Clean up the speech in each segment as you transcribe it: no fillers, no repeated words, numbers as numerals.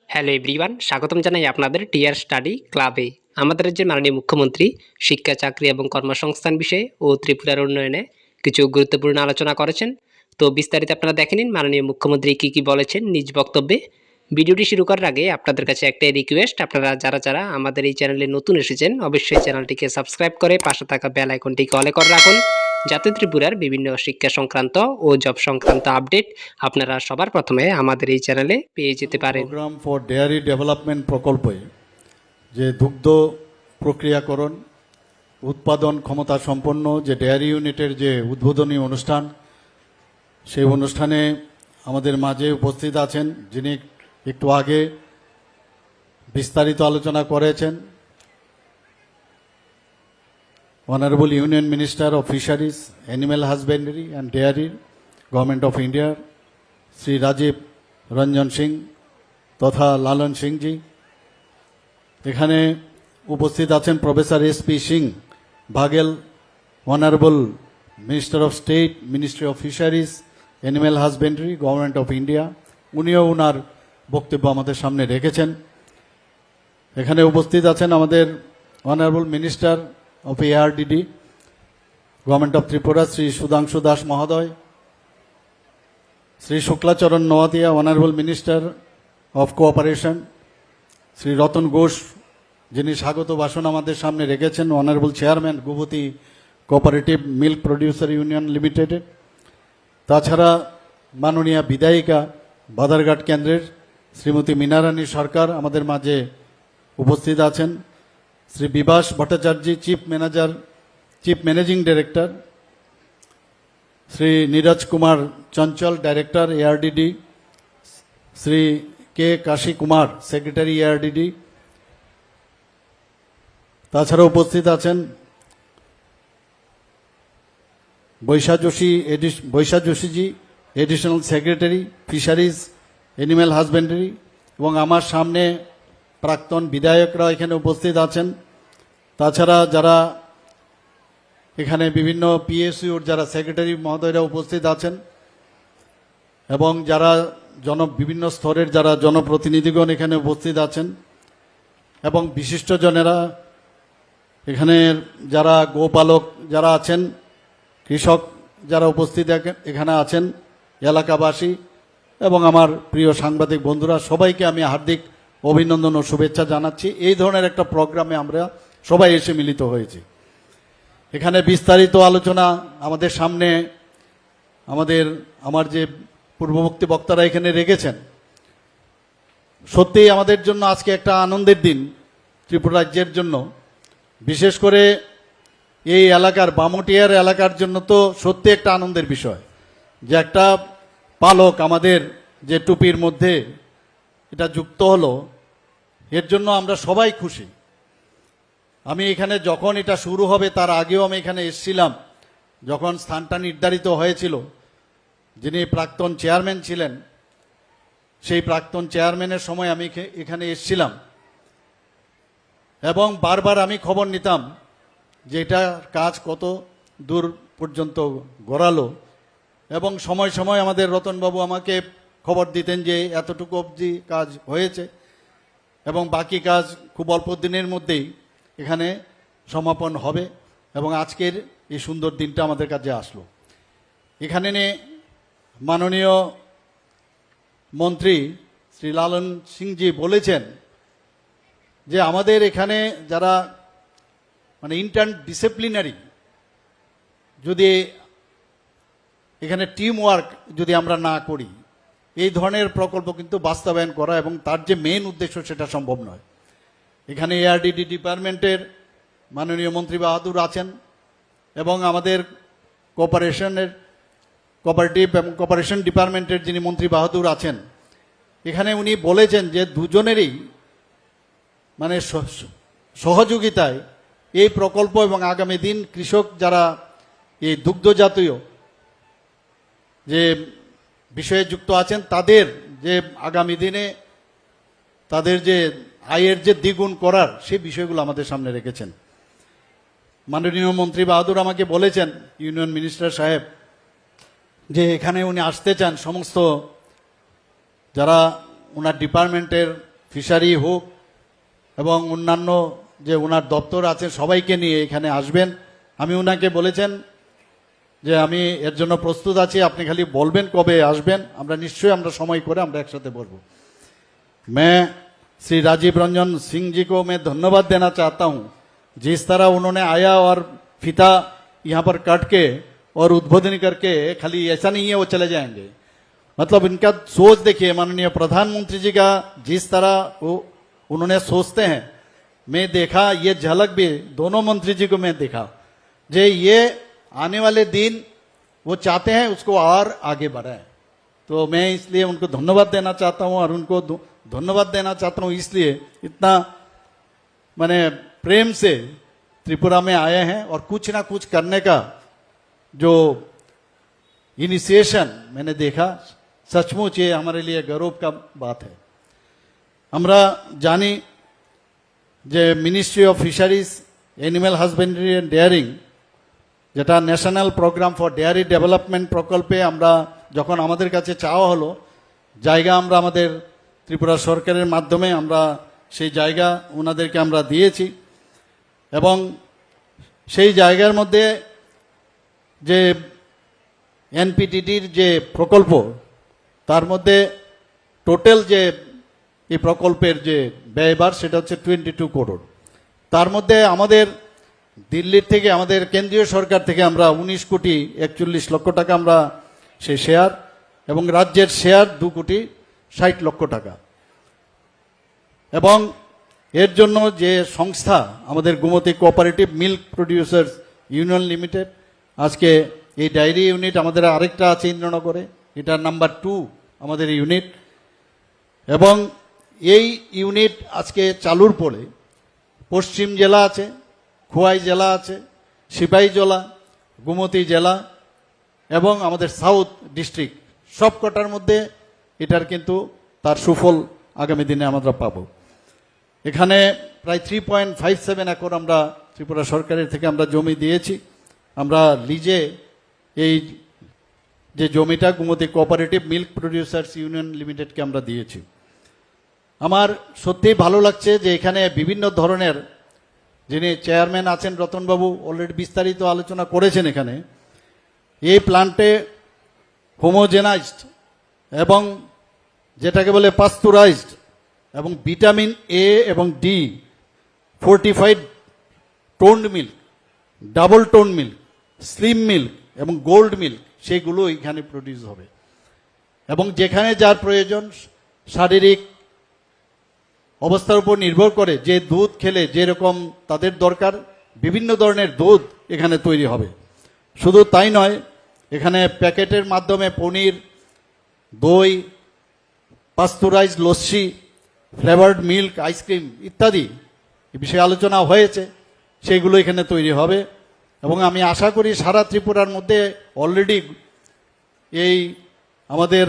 Hello everyone, স্বাগতম জানাই আপনাদের টিয়ার স্টাডি ক্লাবে। আমাদের রাজ্যের মাননীয় মুখ্যমন্ত্রী শিক্ষা, চাকরি এবং কর্মসংস্থান বিষয়ে ও ত্রিপুরার উন্নয়নে কিছু গুরুত্বপূর্ণ আলোচনা করেছেন। তো বিস্তারিত আপনারা দেখে নিন মাননীয় মুখ্যমন্ত্রী কী বলেছেন নিজ বক্তব্যে। ভিডিওটি শুরু করার আগে আপনাদের কাছে একটাই রিকোয়েস্ট, আপনারা যারা আমাদের এই চ্যানেলে নতুন এসেছেন অবশ্যই চ্যানেলটিকে সাবস্ক্রাইব করে পাশে থাকা বেল আইকনটিকে অলে করে রাখুন, যাতে ত্রিপুরার বিভিন্ন শিক্ষা সংক্রান্ত ও জব সংক্রান্ত আপডেট আপনারা সবার প্রথমে আমাদের এই চ্যানেলে পেয়ে যেতে পারেন। প্রোগ্রাম ফর ডেয়ারি ডেভেলপমেন্ট প্রকল্পে যে দুগ্ধ প্রক্রিয়াকরণ উৎপাদন ক্ষমতা সম্পন্ন যে ডেয়ারি ইউনিটের যে উদ্বোধনী অনুষ্ঠান, সেই অনুষ্ঠানে আমাদের মাঝে উপস্থিত আছেন যিনি একটু আগে বিস্তারিত আলোচনা করেছেন, honourable union minister of fisheries, animal husbandry and dairy, government of India, Shri Rajiv Ranjan Singh তথা লালন সিংজি। এখানে উপস্থিত আছেন professor SP Singh Baghel, honourable minister of state, ministry of fisheries, animal husbandry, government of India. উনিও ওনার বক্তব্য আমাদের সামনে রেখেছেন। এখানে উপস্থিত আছেন আমাদের honourable minister of ARDD, government of Tripura, Shri Sudhanshu Das মহোদয়, Shri Shuklacharan Noatia, honourable minister of cooperation, Shri Ratan Ghosh যিনি স্বাগত ভাষণ আমাদের সামনে রেখেছেন, honourable chairman Gomati cooperative milk producer union লিমিটেডের। তাছাড়া মাননীয় বিধায়িকা বাধারঘাট কেন্দ্রের শ্রীমতী মীনারানী সরকার আমাদের মাঝে উপস্থিত আছেন, Shri Bibhas Bhattacharya chief managing director, Shri Neeraj Kumar Chanchal director ARDD, Shri K Kashi Kumar secretary ARDD. তাছাড়া উপস্থিত আছেন Varsha Joshiji, additional secretary fisheries, animal husbandry, এবং আমার সামনে প্রাক্তন বিধায়করা এখানে উপস্থিত আছেন। তাছাড়া যারা এখানে বিভিন্ন পিএসইউর যারা সেক্রেটারি মহোদয়রা উপস্থিত আছেন, এবং যারা বিভিন্ন স্তরের যারা জনপ্রতিনিধিগণ এখানে উপস্থিত আছেন, এবং বিশিষ্টজনেরা এখানে যারা গোপালক যারা আছেন, কৃষক যারা উপস্থিত এখানে আছেন, এলাকাবাসী এবং আমার প্রিয় সাংবাদিক বন্ধুরা, সবাইকে আমি হার্দিক অভিনন্দন ও শুভেচ্ছা জানাচ্ছি। এই ধরনের একটা প্রোগ্রামে আমরা সবাই এসে মিলিত হয়েছি। এখানে বিস্তারিত আলোচনা আমাদের সামনে আমার যে পূর্ববর্তী বক্তারা এখানে রেখেছেন। সত্যিই আমাদের জন্য আজকে একটা আনন্দের দিন ত্রিপুরা রাজ্যের জন্য, বিশেষ করে এই এলাকার বামুটিয়ার এলাকার জন্য তো সত্যি একটা আনন্দের বিষয় যে একটা পালক আমাদের যে টুপির মধ্যে এটা যুক্ত হলো, এর জন্য আমরা সবাই খুশি। আমি এখানে যখন এটা শুরু হবে তার আগেও আমি এখানে এসেছিলাম, যখন স্থানটা নির্ধারিত হয়েছিল, যিনি প্রাক্তন চেয়ারম্যান ছিলেন সেই প্রাক্তন চেয়ারম্যানের সময় আমি এখানে এসেছিলাম, এবং বারবার আমি খবর নিতাম যে এটার কাজ কত দূর পর্যন্ত গড়ালো, এবং সময় সময় আমাদের রতনবাবু আমাকে খবর দিতেন যে এতটুকু অবধি কাজ হয়েছে এবং বাকি কাজ খুব অল্প দিনের মধ্যেই এখানে সমাপন হবে। এবং আজকের এই সুন্দর দিনটা আমাদের কাছে আসলো। এখানে মাননীয় মন্ত্রী শ্রী লালন সিংজি বলেছেন যে আমাদের এখানে যারা ইন্টার ডিসিপ্লিনারি, যদি এখানে টিম ওয়ার্ক যদি আমরা না করি, এই ধরনের প্রকল্প কিন্তু বাস্তবায়ন করা এবং তার যে মেইন উদ্দেশ্য সেটা সম্ভব নয়। এখানে এআরডিডি ডিপার্টমেন্টের মাননীয় মন্ত্রী বাহাদুর আছেন, এবং আমাদের কোঅপারেটিভ এবং কোঅপারেশন ডিপার্টমেন্টের যিনি মন্ত্রী বাহাদুর আছেন, এখানে উনি বলেছেন যে দুজনেরই সহযোগিতায় এই প্রকল্প এবং আগামী দিন কৃষক যারা এই দুগ্ধ জাতীয় যে বিষয়ে যুক্ত আছেন, তাদের যে আগামী দিনে তাদের যে আয়ের যে দ্বিগুণ করার সেই বিষয়গুলো আমাদের সামনে রেখেছেন। মাননীয় মন্ত্রী বাহাদুর আমাকে বলেছেন, ইউনিয়ন মিনিস্টার সাহেব, যে এখানে উনি আসতে চান সমস্ত যারা ওনার ডিপার্টমেন্টের ফিশারি হোক এবং অন্যান্য যে ওনার দপ্তর আছে সবাইকে নিয়ে এখানে আসবেন। আমি ওনাকে বলেছেন যে আমি এর জন্য প্রস্তুত আছি, আপনি খালি বলবেন কবে আসবেন, আমরা নিশ্চয়ই আমরা সময় করে আমরা একসাথে বসবো। मैं श्री राजीव रंजन सिंह जी को मैं धन्यवाद देना चाहता हूं, जिस तरह उन्होंने आया और फीता यहाँ पर काट के और उद्बोधन करके, खाली ऐसा नहीं है वो चले जाएंगे, मतलब इनका सोच देखिए माननीय प्रधानमंत्री जी का, जिस तरह वो उन्होंने सोचते हैं, मैं देखा ये झलक भी दोनों मंत्री जी को मैं देखा, जे ये आने वाले दिन वो चाहते हैं उसको और आगे बढ़ाएं। तो मैं इसलिए उनको धन्यवाद देना चाहता हूं, और उनको धन्यवाद देना चाहता हूं इसलिए इतना मैंने प्रेम से त्रिपुरा में आए हैं और कुछ ना कुछ करने का जो इनिशिएशन मैंने देखा, सचमुच ये हमारे लिए गौरव का बात है। আমরা জানি যে ministry of fisheries, animal husbandry and dairying, যেটা national programme for dairy development প্রকল্পে আমরা যখন আমাদের কাছে চাওয়া হলো জায়গা, আমরা আমাদের ত্রিপুরা সরকারের মাধ্যমে আমরা সেই জায়গা ওনাদেরকে আমরা দিয়েছি, এবং সেই জায়গার মধ্যে যে এনপিটিডির যে প্রকল্প, তার মধ্যে টোটাল যে এই প্রকল্পের যে ব্যয়ভার সেটা হচ্ছে 22 করোড়। তার মধ্যে আমাদের দিল্লির থেকে, আমাদের কেন্দ্রীয় সরকার থেকে আমরা 19 কোটি 41 লক্ষ টাকা আমরা সেই শেয়ার, এবং রাজ্যের শেয়ার 2 কোটি 60 লক্ষ টাকা। এবং এর জন্য যে সংস্থা আমাদের Gomati cooperative milk producers union limited, আজকে এই ডায়েরি ইউনিট আমাদের আরেকটা আছে ইন্দ্রনগরে, এটা নাম্বার 2 আমাদের ইউনিট, এবং এই ইউনিট আজকে চালুর পরে পশ্চিম জেলা আছে, খোয়াই জেলা আছে, সিপাহী জেলা, গোমতী জেলা এবং আমাদের সাউথ ডিস্ট্রিক্ট, সব কটার মধ্যে এটার কিন্তু তার সুফল আগামী দিনে আমরা পাব। এখানে প্রায় 3.57 একর আমরা ত্রিপুরা সরকারের থেকে আমরা জমি দিয়েছি। আমরা লিজে এই যে জমিটা Gomati cooperative milk producers union লিমিটেডকে আমরা দিয়েছি। আমার সত্যিই ভালো লাগছে যে এখানে বিভিন্ন ধরনের, যিনি চেয়ারম্যান আছেন রতনবাবু অলরেডি বিস্তারিত আলোচনা করেছেন, এখানে এই প্ল্যান্টে হোমোজেনাইজড এবং যেটাকে বলে পাস্তুরাইজড এবং ভিটামিন এ এবং D fortified toned milk, double tone milk, slim milk এবং গোল্ড মিল্ক, সেগুলো এখানে প্রডিউস হবে। এবং যেখানে যার প্রয়োজন, শারীরিক অবস্থার উপর নির্ভর করে যে দুধ খেলে যেরকম তাদের দরকার, বিভিন্ন ধরনের দুধ এখানে তৈরি হবে। শুধু তাই নয়, এখানে প্যাকেটের মাধ্যমে পনির, দই, pasteurise lassi, flavoured milk, ice cream ইত্যাদি এই বিষয়ে আলোচনা হয়েছে, সেগুলো এখানে তৈরি হবে। এবং আমি আশা করি সারা ত্রিপুরার মধ্যে অলরেডি এই আমাদের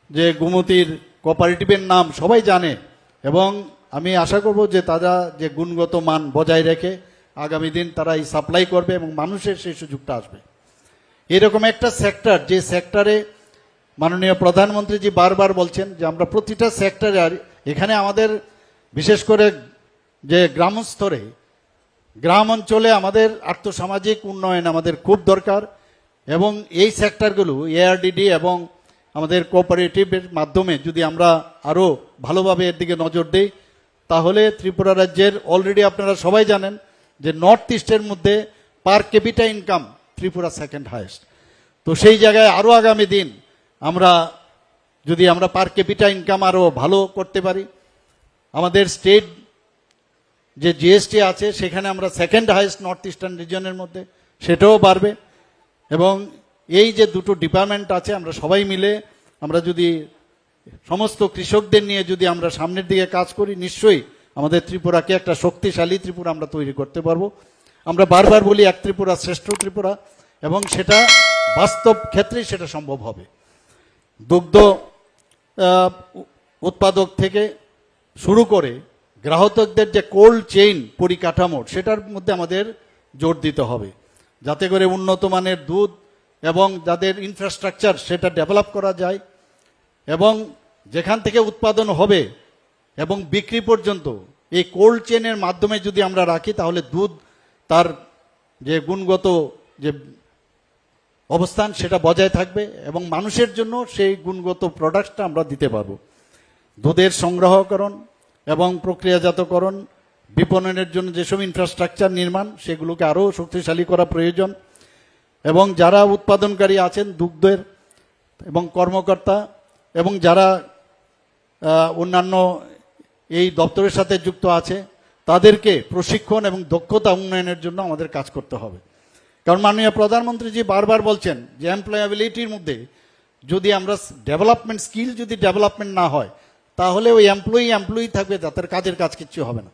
যে গোমতীর কোঅপারেটিভের নাম সবাই জানে, এবং আমি আশা করব যে তারা যে গুণগত মান বজায় রেখে আগামী দিন তারা এই সাপ্লাই করবে এবং মানুষের সেই সুযোগটা আসবে। এরকম একটা সেক্টর, যে সেক্টরে মাননীয় প্রধানমন্ত্রীজি বারবার বলছেন যে আমরা প্রতিটা সেক্টরে, আর এখানে আমাদের বিশেষ করে যে গ্রাম স্তরে, গ্রাম অঞ্চলে আমাদের আর্থসামাজিক উন্নয়ন আমাদের খুব দরকার, এবং এই সেক্টরগুলো এআরডিডি এবং আমাদের কোঅপারেটিভের মাধ্যমে যদি আমরা আরও ভালোভাবে এর দিকে নজর দিই, তাহলে ত্রিপুরা রাজ্যের অলরেডি আপনারা সবাই জানেন যে নর্থ ইস্টের মধ্যে পার capital income Tripura second highest. তো সেই জায়গায় আরও আগামী দিন আমরা যদি আমরা পার ক্যাপিটা ইনকাম আরও ভালো করতে পারি, আমাদের স্টেট যে জিএসটি আছে সেখানে আমরা সেকেন্ড হাইয়েস্ট নর্থ ইস্টার্ন রিজনের মধ্যে, সেটাও বাড়বে। এবং এই যে দুটো ডিপার্টমেন্ট আছে, আমরা সবাই মিলে আমরা যদি সমস্ত কৃষকদের নিয়ে যদি আমরা সামনের দিকে কাজ করি, নিশ্চয়ই আমাদের ত্রিপুরাকে একটা শক্তিশালী ত্রিপুরা আমরা তৈরি করতে পারবো। আমরা বারবার বলি এক ত্রিপুরা শ্রেষ্ঠ ত্রিপুরা, এবং সেটা বাস্তব ক্ষেত্রেই সেটা সম্ভব হবে। দুগ্ধ উৎপাদক থেকে শুরু করে গ্রাহকদের যে কোল্ড চেইন পরিকাঠামো, সেটার মধ্যে আমাদের জোর দিতে হবে, যাতে করে উন্নত মানের দুধ এবং যাদের ইনফ্রাস্ট্রাকচার সেটা ডেভেলপ করা যায়। এবং যেখান থেকে উৎপাদন হবে এবং বিক্রি পর্যন্ত এই কোল্ড চেনের মাধ্যমে যদি আমরা রাখি, তাহলে দুধ তার যে গুণগত যে অবস্থান সেটা বজায় থাকবে এবং মানুষের জন্য সেই গুণগত প্রোডাক্টটা আমরা দিতে পারবো। দুধের সংগ্রহকরণ এবং প্রক্রিয়াজাতকরণ, বিপণনের জন্য যেসব ইনফ্রাস্ট্রাকচার নির্মাণ, সেগুলোকে আরও শক্তিশালী করা প্রয়োজন। এবং যারা উৎপাদনকারী আছেন দুগ্ধের এবং কর্মকর্তা এবং যারা অন্যান্য এই দপ্তরের সাথে যুক্ত আছে, তাদেরকে প্রশিক্ষণ এবং দক্ষতা উন্নয়নের জন্য আমাদের কাজ করতে হবে। কারণ মাননীয় প্রধানমন্ত্রীজি বারবার বলছেন যে এমপ্লয়াবিলিটির মধ্যে যদি আমরা ডেভেলপমেন্ট স্কিল যদি ডেভেলপমেন্ট না হয়, তাহলে ওই এমপ্লয়ি থাকবে, তাদের কাজের কাজ কিচ্ছু হবে না।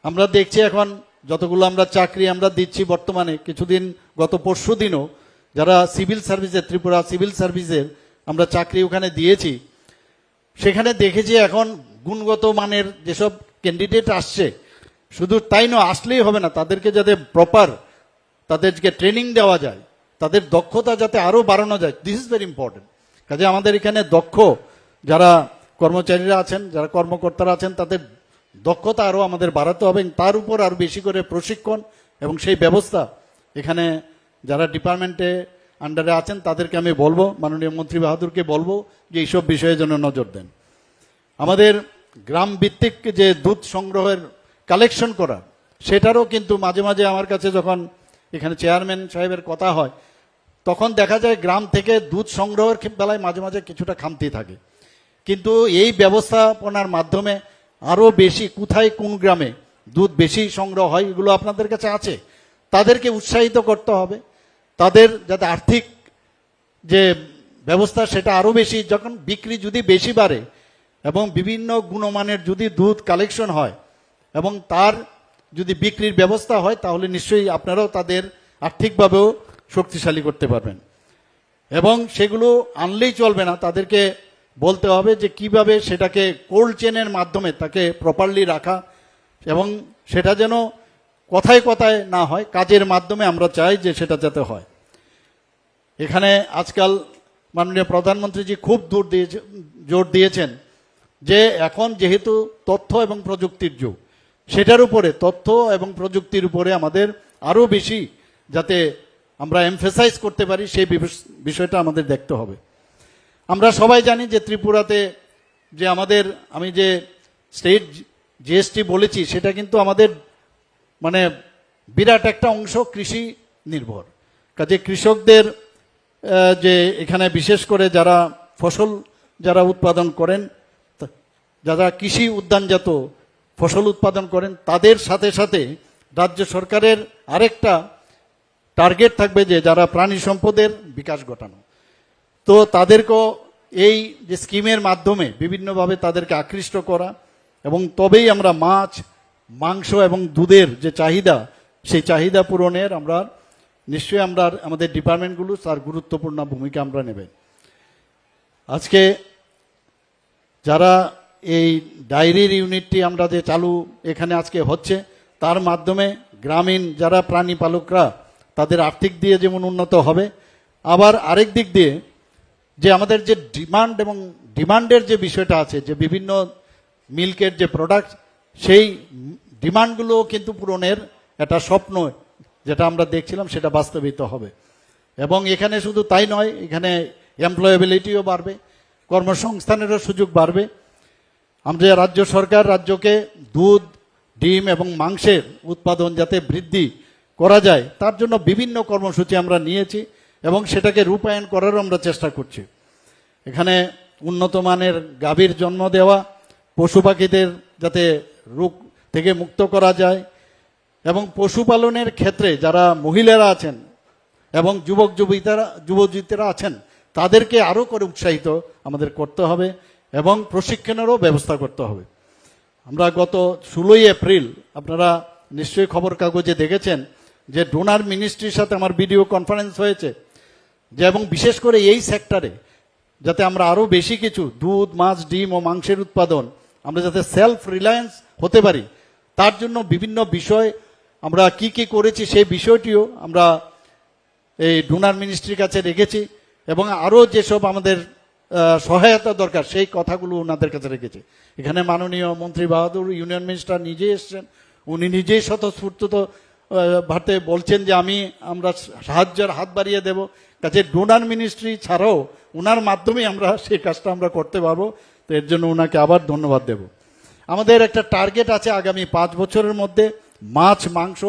আমরা দেখছি এখন যতগুলো আমরা চাকরি আমরা দিচ্ছি বর্তমানে, কিছুদিন গত পরশু দিনও যারা সিভিল সার্ভিসের, ত্রিপুরা সিভিল সার্ভিসের আমরা চাকরি ওখানে দিয়েছি, সেখানে দেখেছি এখন গুণগত মানের যেসব ক্যান্ডিডেট আসছে, শুধু তাই নয়, আসলেই হবে না, তাদেরকে যাতে প্রপার তাদেরকে ট্রেনিং দেওয়া যায়, তাদের দক্ষতা যাতে আরও বাড়ানো যায়, দিস ইজ ভেরি ইম্পর্টেন্ট। কাজে আমাদের এখানে দক্ষ যারা কর্মচারীরা আছেন, যারা কর্মকর্তারা আছেন, তাদের দক্ষতা আরও আমাদের বাড়াতে হবে এবং তার উপর আরও বেশি করে প্রশিক্ষণ এবং সেই ব্যবস্থা এখানে যারা ডিপার্টমেন্টে আন্ডারে আছেন তাদেরকে আমি বলবো, মাননীয় মন্ত্রী বাহাদুরকে বলবো যে এইসব বিষয়ে যেন নজর দেন। আমাদের গ্রাম ভিত্তিক যে দুধ সংগ্রহের কালেকশন করা, সেটারও কিন্তু মাঝে মাঝে আমার কাছে যখন এখানে চেয়ারম্যান সাহেবের কথা হয়, তখন দেখা যায় গ্রাম থেকে দুধ সংগ্রহের বেলায় মাঝে মাঝে কিছুটা খামতি থাকে। কিন্তু এই ব্যবস্থাপনার মাধ্যমে আরও বেশি কোথায় কোন গ্রামে দুধ বেশি সংগ্রহ হয়, এগুলো আপনাদের কাছে আছে, তাদেরকে উৎসাহিত করতে হবে, তাদের যাতে আর্থিক যে ব্যবস্থা সেটা আরও বেশি, যখন বিক্রি যদি বেশি বাড়ে এবং বিভিন্ন গুণমানের যদি দুধ কালেকশন হয় এবং তার যদি বিক্রির ব্যবস্থা হয়, তাহলে নিশ্চয়ই আপনারাও তাদের আর্থিকভাবেও শক্তিশালী করতে পারবেন। এবং সেগুলো আনলেই চলবে না, তাদেরকে বলতে হবে যে কিভাবে সেটাকে কোল্ড চেনের মাধ্যমে তাকে প্রপারলি রাখা, এবং সেটা যেন কথায় কথায় না হয়, কাজের মাধ্যমে আমরা চাই যে সেটা যাতে হয়। এখানে আজকাল মাননীয় প্রধানমন্ত্রীজি খুব জোর দিয়েছেন যে এখন যেহেতু তথ্য এবং প্রযুক্তির যুগ, সেটার উপরে তথ্য এবং প্রযুক্তির উপরে আমাদের আরও বেশি যাতে আমরা এমফেসাইজ করতে পারি, সেই বিষয়টা আমাদের দেখতে হবে। আমরা সবাই জানি যে ত্রিপুরাতে যে আমাদের, আমি যে স্টেট জিএসটি বলেছি, সেটা কিন্তু আমাদের মানে বিরাট একটা অংশ কৃষি নির্ভর। কাজে কৃষকদের যে এখানে বিশেষ করে যারা ফসল যারা উৎপাদন করেন, যারা কৃষি উদ্যানজাত ফসল উৎপাদন করেন, তাদের সাথে সাথে রাজ্য সরকারের আরেকটা টার্গেট থাকবে যে যারা প্রাণী সম্পদের বিকাশ ঘটানো। তো তাদেরকেও এই যে স্কিমের মাধ্যমে বিভিন্নভাবে তাদেরকে আকৃষ্ট করা, এবং তবেই আমরা মাছ, মাংস এবং দুধের যে চাহিদা, সেই চাহিদা পূরণের আমরা নিশ্চয়ই আমরা আমাদের ডিপার্টমেন্টগুলো তার গুরুত্বপূর্ণ ভূমিকা আমরা নেবেন। আজকে যারা এই ডায়েরির ইউনিটটি আমরা যে চালু এখানে আজকে হচ্ছে, তার মাধ্যমে গ্রামীণ যারা প্রাণী পালকরা তাদের আর্থিক দিয়ে যেমন উন্নত হবে, আবার আরেক দিক দিয়ে যে আমাদের যে ডিমান্ড এবং ডিমান্ডের যে বিষয়টা আছে, যে বিভিন্ন মিল্কের যে প্রোডাক্ট, সেই ডিমান্ডগুলো কিন্তু পূরণের একটা স্বপ্ন যেটা আমরা দেখছিলাম সেটা বাস্তবিত হবে। এবং এখানে শুধু তাই নয়, এখানে এমপ্লয়াবিলিটিও বাড়বে, কর্মসংস্থানেরও সুযোগ বাড়বে। আমরা রাজ্য সরকার রাজ্যকে দুধ, ডিম এবং মাংসের উৎপাদন যাতে বৃদ্ধি করা যায়, তার জন্য বিভিন্ন কর্মসূচি আমরা নিয়েছি এবং সেটাকে রূপায়ণ করারও আমরা চেষ্টা করছি। এখানে উন্নত মানের গাভীর জন্ম দেওয়া, পশু পাখিদের যাতে রোগ থেকে মুক্ত করা যায়, এবং পশুপালনের ক্ষেত্রে যারা মহিলারা আছেন এবং যুবতীরা আছেন, তাদেরকে আরও করে উৎসাহিত আমাদের করতে হবে এবং প্রশিক্ষণেরও ব্যবস্থা করতে হবে। আমরা গত 16 এপ্রিল আপনারা নিশ্চয়ই খবর কাগজে দেখেছেন যে ডোনার মিনিস্ট্রির সাথে আমার ভিডিও কনফারেন্স হয়েছে, যে এবং বিশেষ করে এই সেক্টরে যাতে আমরা আরও বেশি কিছু দুধ, মাছ, ডিম ও মাংসের উৎপাদন আমরা যাতে সেলফ রিলায়েন্স হতে পারি, তার জন্য বিভিন্ন বিষয় আমরা কি কি করেছি সেই বিষয়টিও আমরা এই ডোনার মিনিস্ট্রির কাছে রেখেছি। এবং আরও যেসব আমাদের সহায়তা দরকার সেই কথাগুলো ওনাদের কাছে রেখেছে। এখানে মাননীয় মন্ত্রী বাহাদুর ইউনিয়ন মিনিস্টার নিজে এসছেন, উনি নিজেই স্বতঃস্ফূর্ত ভাবে বলছেন যে আমরা সাহায্যের হাত বাড়িয়ে দেব। কাজে ডোনার মিনিস্ট্রি ছাড়াও ওনার মাধ্যমে আমরা সেই কাজটা আমরা করতে পারবো। তো এর জন্য ওনাকে আবার ধন্যবাদ দেব। আমাদের একটা টার্গেট আছে আগামী 5 বছরের মধ্যে মাছ, মাংস,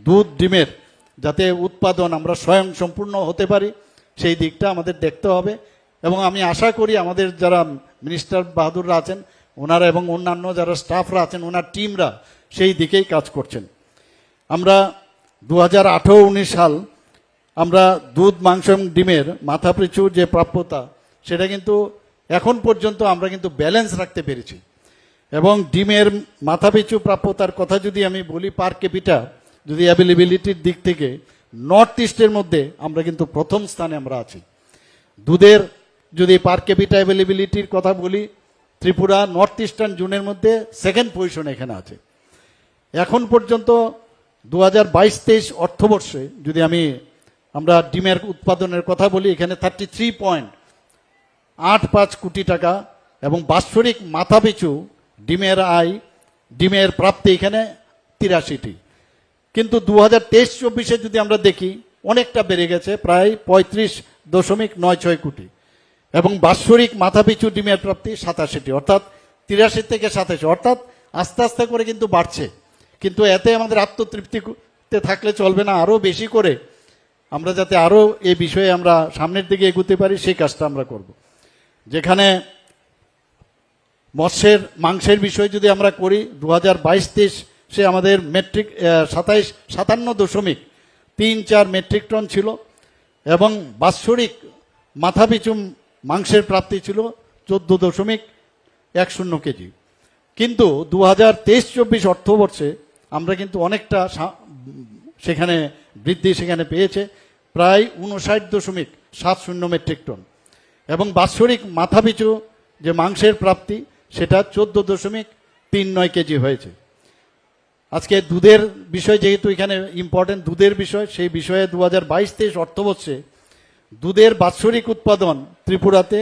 দুধ, ডিমের যাতে উৎপাদন আমরা স্বয়ং সম্পূর্ণ হতে পারি সেই দিকটা আমাদের দেখতে হবে। এবং আমি আশা করি আমাদের যারা মিনিস্টার বাহাদুররা আছেন ওনারা এবং অন্যান্য যারা স্টাফরা আছেন ওনার টিমরা সেই দিকেই কাজ করছেন। আমরা 2018-19 সাল আমরা দুধ, মাংস এবং ডিমের মাথাপিছু যে প্রাপ্যতা সেটা কিন্তু এখন পর্যন্ত আমরা কিন্তু ব্যালেন্স রাখতে পেরেছি। এবং ডিমের মাথাপিছু প্রাপ্যতার কথা যদি আমি বলি, পার ক্যাপিটা যদি অ্যাভেলেবিলিটির দিক থেকে নর্থ ইস্টের মধ্যে আমরা কিন্তু প্রথম স্থানে আমরা আছি। দুধের যদি পার ক্যাপিটা অ্যাভেলেবিলিটির কথা বলি, ত্রিপুরা নর্থ ইস্টার্ন জোনের মধ্যে সেকেন্ড পজিশন এখানে আছে। এখন পর্যন্ত 2022-23 অর্থবর্ষে যদি আমরা ডিমের উৎপাদনের কথা বলি, এখানে 33.85 কোটি টাকা এবং বাৎসরিক মাথাপিছু ডিমের আয়, ডিমের প্রাপ্তি এখানে 83টি। কিন্তু 2023-24 যদি আমরা দেখি অনেকটা বেড়ে গেছে, প্রায় 35.96 কোটি এবং বাৎসরিক মাথাপিছু ডিমের প্রাপ্তি 87টি, অর্থাৎ 83 থেকে 87, অর্থাৎ আস্তে আস্তে করে কিন্তু বাড়ছে। কিন্তু এতে আমাদের আত্মতৃপ্তিতে থাকলে চলবে না, আরও বেশি করে আমরা যাতে আরও এই বিষয়ে আমরা সামনের দিকে এগোতে পারি সেই কাজটা আমরা করব। যেখানে মাংসের বিষয় যদি আমরা করি, 2022-23 সে আমাদের মেট্রিক 57.34 মেট্রিক টন ছিল এবং বাৎসরিক মাথাপিছু মাংসের প্রাপ্তি ছিল 14.10 কেজি। কিন্তু 2023-24 অর্থবর্ষে আমরা কিন্তু অনেকটা সেখানে বৃদ্ধি সেখানে পেয়েছে, প্রায় 59.70 মেট্রিক টন এবং বাৎসরিক মাথাপিছু যে মাংসের প্রাপ্তি সেটা 14.39 কেজি হয়েছে। আজকে দুধের বিষয় যেহেতু এখানে ইম্পর্টেন্ট দুধের বিষয়, সেই বিষয়ে 2022-23 অর্থবর্ষে দুধের বাৎসরিক উৎপাদন ত্রিপুরাতে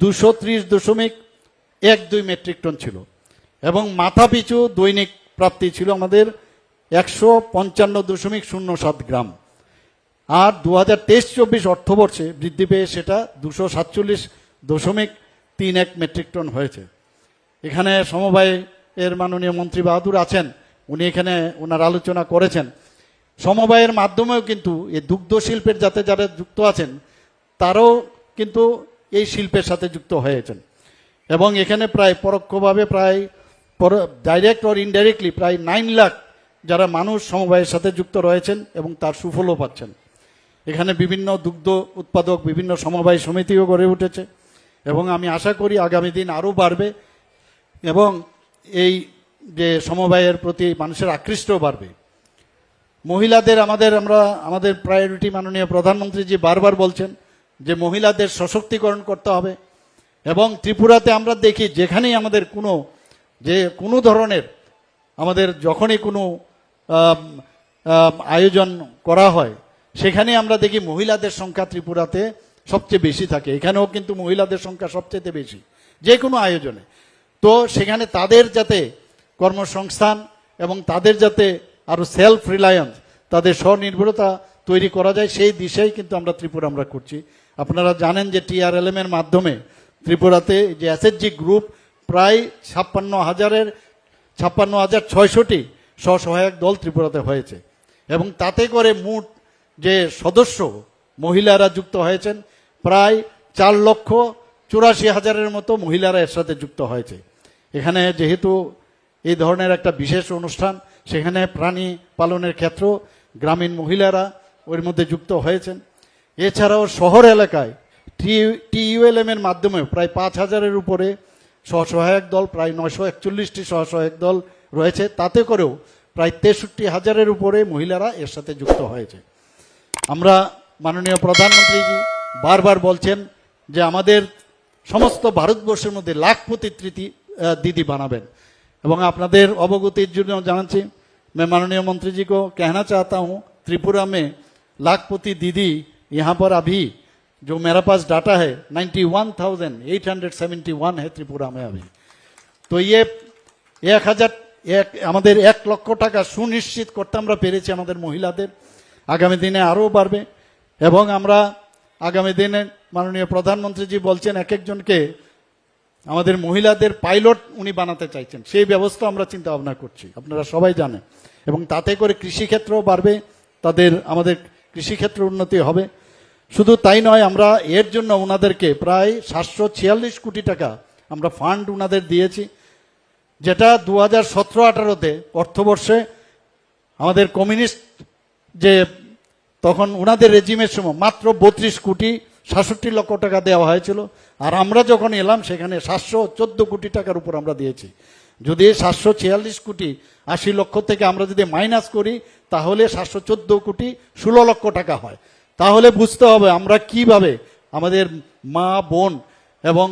230.12 মেট্রিক টন ছিল এবং মাথাপিছু দৈনিক প্রাপ্তি ছিল আমাদের 155.07 গ্রাম। আর 2023-24 অর্থবর্ষে বৃদ্ধি পেয়ে সেটা 247.31 মেট্রিক টন হয়েছে। এখানে সমবায়ের মাননীয় মন্ত্রী বাহাদুর আছেন, উনি এখানে ওনার আলোচনা করেছেন। সমবায়ের মাধ্যমেও কিন্তু এই দুগ্ধ শিল্পের যাতে যারা যুক্ত আছেন তারাও কিন্তু এই শিল্পের সাথে যুক্ত হয়েছেন এবং এখানে প্রায় পরোক্ষভাবে প্রায় ডাইরেক্ট অর ইনডাইরেক্টলি প্রায় 9 লাখ যারা মানুষ সমবায়ের সাথে যুক্ত রয়েছেন এবং তার সুফলও পাচ্ছেন। এখানে বিভিন্ন দুগ্ধ উৎপাদক বিভিন্ন সমবায় সমিতিও গড়ে উঠেছে এবং আমি আশা করি আগামী দিন আরও বাড়বে এবং এই যে সমবায়ের প্রতি মানুষের আকৃষ্টও বাড়বে। মহিলাদের আমাদের প্রায়োরিটি মাননীয় প্রধানমন্ত্রীজি বারবার বলছেন যে মহিলাদের সশক্তিকরণ করতে হবে এবং ত্রিপুরাতে আমরা দেখি যেখানেই আমাদের কোনো ধরনের আমাদের যখনই কোনো আয়োজন করা হয় সেখানে আমরা দেখি মহিলাদের সংখ্যা ত্রিপুরাতে সবচেয়ে বেশি থাকে। এখানেও কিন্তু মহিলাদের সংখ্যা সবচেয়ে বেশি যে কোনো আয়োজনে। তো সেখানে তাদের যাতে কর্মসংস্থান এবং তাদের যাতে আরও সেলফ রিলায়েন্স, তাদের স্বনির্ভরতা তৈরি করা যায় সেই দিশেই কিন্তু আমরা করছি। আপনারা জানেন যে TRLM এর মাধ্যমে ত্রিপুরাতে যে SHG গ্রুপ প্রায় 56,600টি স্বসহায়ক দল ত্রিপুরাতে হয়েছে এবং তাতে করে মোট যে সদস্য মহিলারা যুক্ত হয়েছেন প্রায় 4,84,000-এর মতো মহিলারা এর সাথে যুক্ত হয়েছে। এখানে যেহেতু এই ধরনের একটা বিশেষ অনুষ্ঠান, সেখানে প্রাণী পালনের ক্ষেত্র গ্রামীণ মহিলারা ওর মধ্যে যুক্ত হয়েছেন। এছাড়াও শহর এলাকায় TULM এর মাধ্যমে প্রায় 5,000-এর উপরে স্বসহায়ক দল, প্রায় 941টি স্বসহায়ক দল রয়েছে, তাতে করেও প্রায় 63,000-এর উপরে মহিলারা এর সাথে যুক্ত হয়েছে। আমরা মাননীয় প্রধানমন্ত্রীজি বারবার বলছেন যে আমাদের সমস্ত ভারতবর্ষের মধ্যে লাখপতি दीदी बनाबेन এবং আপনাদের অবগতির জন্য জানাচ্ছি मैं माननीय मंत्री जी को कहना चाहता हूँ त्रिपुरा में लाखपति दीदी यहाँ पर अभी जो मेरा पास डाटा है 91,871 है त्रिपुरा में अभी। तो ये 1 লক্ষ টাকা সুনিশ্চিত করতে আমরা পেরেছি আমাদের মহিলাদের। আগামী দিনে আরও বাড়বে এবং আমরা আগামী দিনে মাননীয় প্রধানমন্ত্রীজি বলছেন এক একজনকে আমাদের মহিলাদের পাইলট উনি বানাতে চাইছেন, সেই ব্যবস্থা আমরা চিন্তা ভাবনা করছি, আপনারা সবাই জানেন। এবং তাতে করে কৃষিক্ষেত্রও বাড়বে, আমাদের কৃষিক্ষেত্রে উন্নতি হবে। শুধু তাই নয়, আমরা এর জন্য ওনাদেরকে প্রায় 746 কোটি টাকা আমরা ফান্ড ওনাদের দিয়েছি, যেটা 2017-18-তে অর্থবর্ষে আমাদের কমিউনিস্ট যে তখন ওনাদের রেজিমের সময় মাত্র 32,67,00,000 টাকা দেওয়া হয়েছিল, আর আমরা যখন এলাম সেখানে 714 কোটি টাকার উপর আমরা দিয়েছি। যদি 746,80,00,000 থেকে আমরা যদি মাইনাস করি তাহলে 714,16,00,000 টাকা হয়। তাহলে বুঝতে হবে আমরা কিভাবে আমাদের মা বোন এবং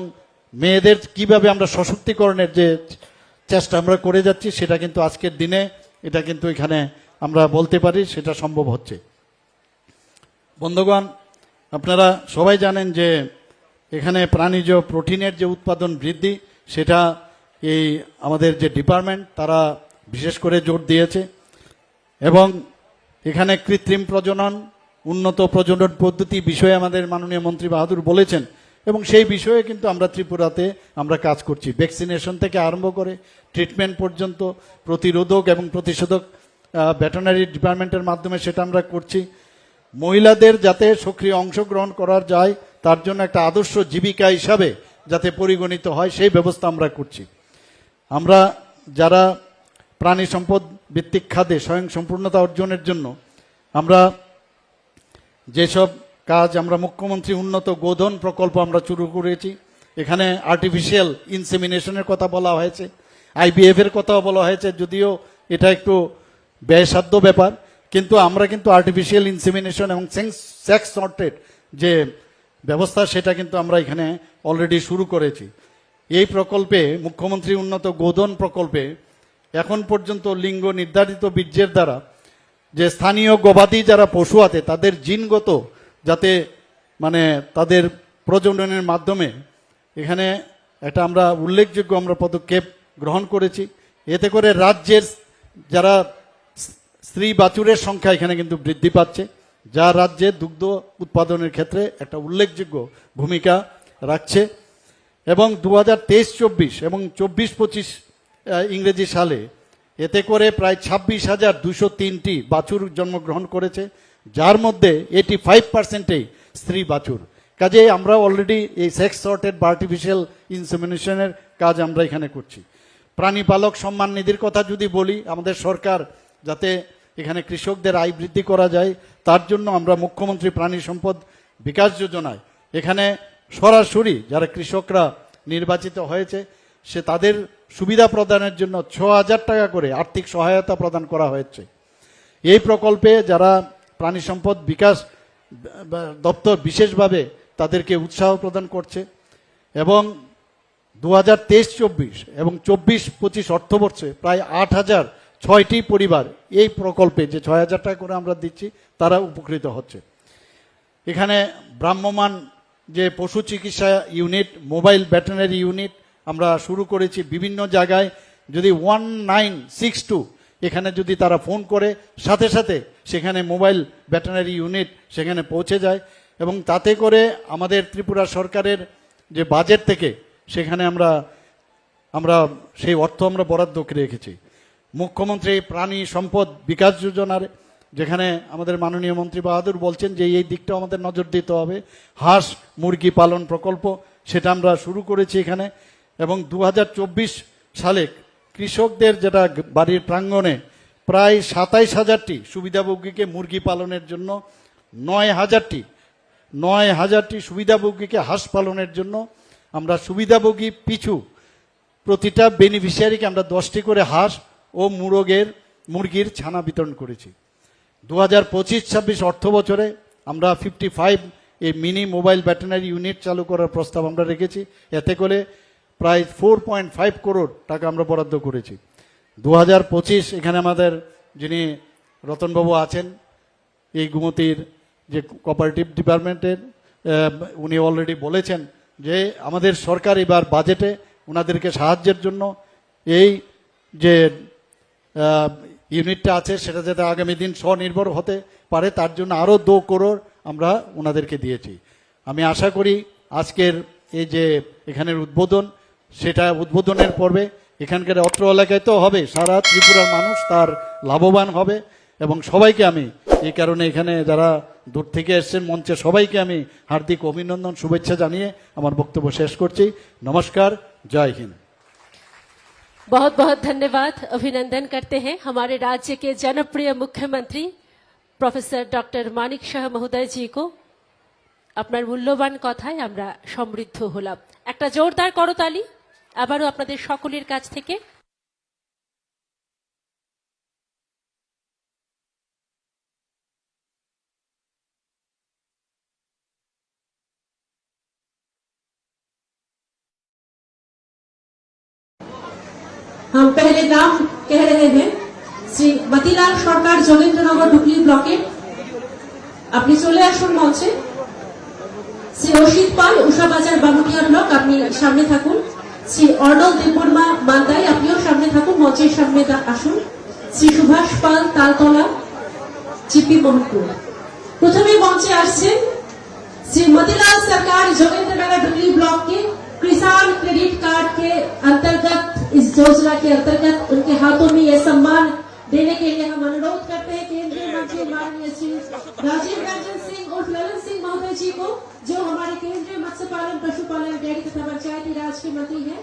মেয়েদের কিভাবে আমরা সশক্তিকরণের যে চেষ্টা আমরা করে যাচ্ছি, সেটা কিন্তু আজকের দিনে এটা কিন্তু এখানে আমরা বলতে পারি সেটা সম্ভব হচ্ছে। বন্ধুগণ, আপনারা সবাই জানেন যে এখানে প্রাণীজ প্রোটিনের যে উৎপাদন বৃদ্ধি, সেটা এই আমাদের যে ডিপার্টমেন্ট তারা বিশেষ করে জোর দিয়েছে। এবং এখানে কৃত্রিম প্রজনন, উন্নত প্রজনন পদ্ধতি বিষয়ে আমাদের মাননীয় মন্ত্রী বাহাদুর বলেছেন, এবং সেই বিষয়ে কিন্তু আমরা ত্রিপুরাতে আমরা কাজ করছি। ভ্যাকসিনেশন থেকে আরম্ভ করে ট্রিটমেন্ট পর্যন্ত, প্রতিরোধক এবং প্রতিষেধক ভেটেরিনারি ডিপার্টমেন্টের মাধ্যমে সেটা আমরা করছি। মহিলাদের যাতে সক্রিয় অংশগ্রহণ করা যায় তার জন্য একটা আদর্শ জীবিকা হিসাবে যাতে পরিগণিত হয় সেই ব্যবস্থা আমরা করছি। আমরা যারা প্রাণী সম্পদ ভিত্তিক খাদ্যে স্বয়ংসম্পূর্ণতা অর্জনের জন্য আমরা যেসব কাজ, আমরা মুখ্যমন্ত্রী উন্নত গোধন প্রকল্প আমরা শুরু করেছি। এখানে আর্টিফিশিয়াল ইনসেমিনেশনের কথা বলা হয়েছে, IVF এর কথাও বলা হয়েছে, যদিও এটা একটু ব্যয়সাধ্য ব্যাপার, কিন্তু আমরা কিন্তু আর্টিফিশিয়াল ইনসেমিনেশন এবং সেক্স সর্টেড যে ব্যবস্থা সেটা কিন্তু আমরা এখানে অলরেডি শুরু করেছি। এই প্রকল্পে, মুখ্যমন্ত্রী উন্নত গোধন প্রকল্পে এখন পর্যন্ত লিঙ্গ নির্ধারিত বীর্যের দ্বারা যে স্থানীয় গবাদি যারা পশু আছে তাদের জিনগত যাতে মানে তাদের প্রজননের মাধ্যমে এখানে এটা আমরা উল্লেখযোগ্য আমরা পদক্ষেপ গ্রহণ করেছি। এতে করে রাজ্যের যারা স্ত্রী বাছুরের সংখ্যা এখানে কিন্তু বৃদ্ধি পাচ্ছে, যা রাজ্যে দুগ্ধ উৎপাদনের ক্ষেত্রে একটা উল্লেখযোগ্য ভূমিকা রাখছে। এবং 2023-24 এবং 24-25 ইংরেজি সালে এতে করে প্রায় 26,203টি বাছুর জন্মগ্রহণ করেছে, যার মধ্যে 85%ই স্ত্রী বাছুর। কাজে আমরা অলরেডি এই সেক্স সর্টেড বা আর্টিফিশিয়াল ইনসেমিনেশনের কাজ আমরা এখানে করছি। প্রাণী পালক সম্মান নিধির কথা যদি বলি, আমাদের সরকার যাতে এখানে কৃষকদের আয় বৃদ্ধি করা যায় তার জন্য আমরা মুখ্যমন্ত্রী প্রাণী সম্পদ বিকাশ যোজনায় এখানে সরাসরি যারা কৃষকরা নির্বাচিত হয়েছে সে তাদের সুবিধা প্রদানের জন্য 6,000 টাকা করে আর্থিক সহায়তা প্রদান করা হয়েছে। এই প্রকল্পে যারা প্রাণী সম্পদ বিকাশ দপ্তর বিশেষভাবে তাদেরকে উৎসাহ প্রদান করছে। এবং 2023-24 এবং 24-25 অর্থবর্ষে প্রায় 8,006টি পরিবার এই প্রকল্পে যে 6,000 টাকা করে আমরা দিচ্ছি তারা উপকৃত হচ্ছে। এখানে ভ্রাম্যমাণ যে পশু চিকিৎসা ইউনিট, মোবাইল ভেটেরিনারি ইউনিট আমরা শুরু করেছি বিভিন্ন জায়গায়। যদি 1962 এখানে যদি তারা ফোন করে সাথে সাথে সেখানে মোবাইল ভেটেরিনারি ইউনিট সেখানে পৌঁছে যায়, এবং তাতে করে আমাদের ত্রিপুরা সরকারের যে বাজেট থেকে সেখানে আমরা সেই অর্থ আমরা বরাদ্দ করে রেখেছি। মুখ্যমন্ত্রী প্রাণী সম্পদ বিকাশ যোজনার যেখানে আমাদের মাননীয় মন্ত্রী বাহাদুর বলছেন যে এই দিকটাও আমাদের নজর দিতে হবে। হাঁস মুরগি পালন প্রকল্প সেটা আমরা শুরু করেছি এখানে। এবং 2024 সালে কৃষকদের যেটা বাড়ির প্রাঙ্গণে প্রায় 27,000টি সুবিধাভোগীকে মুরগি পালনের জন্য, 9,000টি সুবিধাভোগীকে হাঁস পালনের জন্য আমরা সুবিধাভোগী পিছু প্রতিটা বেনিফিশিয়ারিকে আমরা 10টি করে হাঁস ও মুরগির ছানা বিতরণ করেছি। 2025-26 অর্থ বছরে আমরা 55 এই মিনি মোবাইল ভেটেরিনারি ইউনিট চালু করার প্রস্তাব আমরা রেখেছি। এতে করে প্রায় 4.5 করোড় টাকা আমরা বরাদ্দ করেছি। 2025 এখানে আমাদের যিনি রতনবাবু আছেন এই গুমতির যে কোঅপারেটিভ ডিপার্টমেন্টের উনি অলরেডি বলেছেন যে আমাদের সরকার এবার বাজেটে ওনাদেরকে সাহায্যের জন্য এই যে ইউনিটটা আছে সেটা যাতে আগামী দিন স্বনির্ভর হতে পারে তার জন্য আরও 2 করোড় আমরা ওনাদেরকে দিয়েছি। আমি আশা করি আজকের এই যে এখানের উদ্বোধন সেটা উদ্বোধনের পর্বে এখানকার অত্র এলাকায় তো হবে, সারা ত্রিপুরার মানুষ তার লাভবান হবে এবং সবাইকে আমি এই কারণে এখানে যারা দূর থেকে এসছেন মঞ্চে সবাইকে আমি হার্দিক অভিনন্দন শুভেচ্ছা জানিয়ে আমার বক্তব্য শেষ করছি। নমস্কার, জয় হিন্দ। बहुत बहुत धन्यवाद, अभिनंदन करते हैं हमारे राज्य के जनप्रिय मुख्यमंत्री प्रोफेसर डॉक्टर मानिक शाह महोदय जी को। আপনার মূল্যবান কথায় আমরা সমৃদ্ধ হলাম। একটা জোরদার করতালি আবারও আপনাদের সকলের কাছ থেকে। हम पहले नाम कह रहे हैं श्री मतीलाल सरकार जोगेंद्रनगर डुकली ब्लॉकेर अपनी चले आसुन मंचे। श्री रशीद पाल उषा बाजार बामुटिया ब्लक अपनी सामने थाकुन। श्री अर्नल देवबर्मा मालदाय अपनिও सामने थाकुन, मंचेर सामने आसुन। श्री सुभाष पाल तालतला जीपी मोहनपुर। प्रथमे मंचे आसছেন श्री मतीलाल सरकार जोगेंद्रनगर डुकली ब्लॉक के किसान क्रेडिट कार्ड के अंतर्गत इस योजना के अंतर्गत उनके हाथों में ये सम्मान देने के लिए हम अनुरोध करते हैं केंद्रीय मंत्री माननीय श्री राजीव रंजन सिंह और ललन सिंह महोदय जी को, जो हमारे केंद्रीय मत्स्य पालन, पशुपालन, डेयरी तथा पंचायती राज के मंत्री हैं।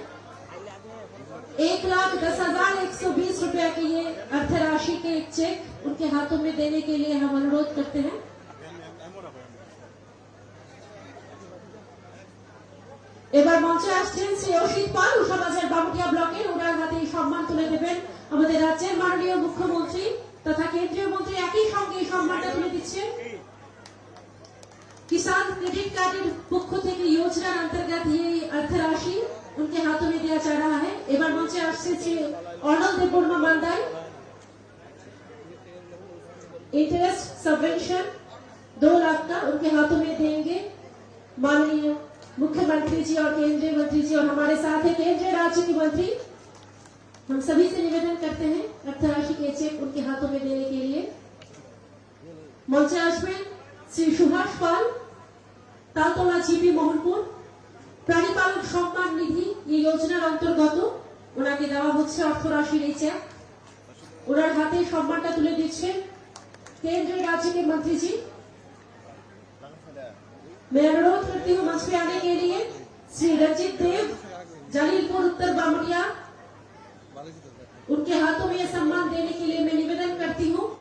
1,10,120 रुपया की ये अर्थ राशि के एक चेक उनके हाथों में देने के लिए हम अनुरोध करते हैं। এবার মঞ্চে আসছেন শ্রী রশিদ পাল উষাবাজার বামুটিয়া ব্লকের, ওনার হাতে এই সম্মান তুলে দেবেন আমাদের রাজ্যের মাননীয় মুখ্যমন্ত্রী তথা কেন্দ্রীয় মন্ত্রী। একই সঙ্গে এই সম্মানটা তুলে দিচ্ছেন किसान क्रेडिट कार्ड पक्ष থেকে योजनाর अंतर्गत ये अर्थ राशि उनके हाथों में दिया जा रहा है। এবার মঞ্চে আসছে শ্রী अर्नल देवबर्मा मालदाय। इंटरेस्ट सबवेंशन 2 लाख का उनके हाथों में देंगे माननीय मुख्यमंत्री जी और केंद्रीय मंत्री जी, और हमारे साथ है केंद्रीय राज्य के मंत्री। हम सभी से निवेदन करते हैं अर्थराशि के चेक उनके हाथों में देने के लिए। मंचे आसবেন श्री सुभाष पाल तालतला जीपी मोहनपुर। प्राणीपालन सम्मान निधि ये योजनार अंतर्गत ওনাকে দেওয়া হচ্ছে অর্থরাশির এই চেক। ওনার হাতে সম্মানটা তুলে দিচ্ছেন केंद्रीय राज्य के मंत्री जी। मैं अनुरोध करती हूँ मंच पे आने के लिए श्री रंजित देव जलीलपुर उत्तर बामुटिया, उनके हाथों में यह सम्मान देने के लिए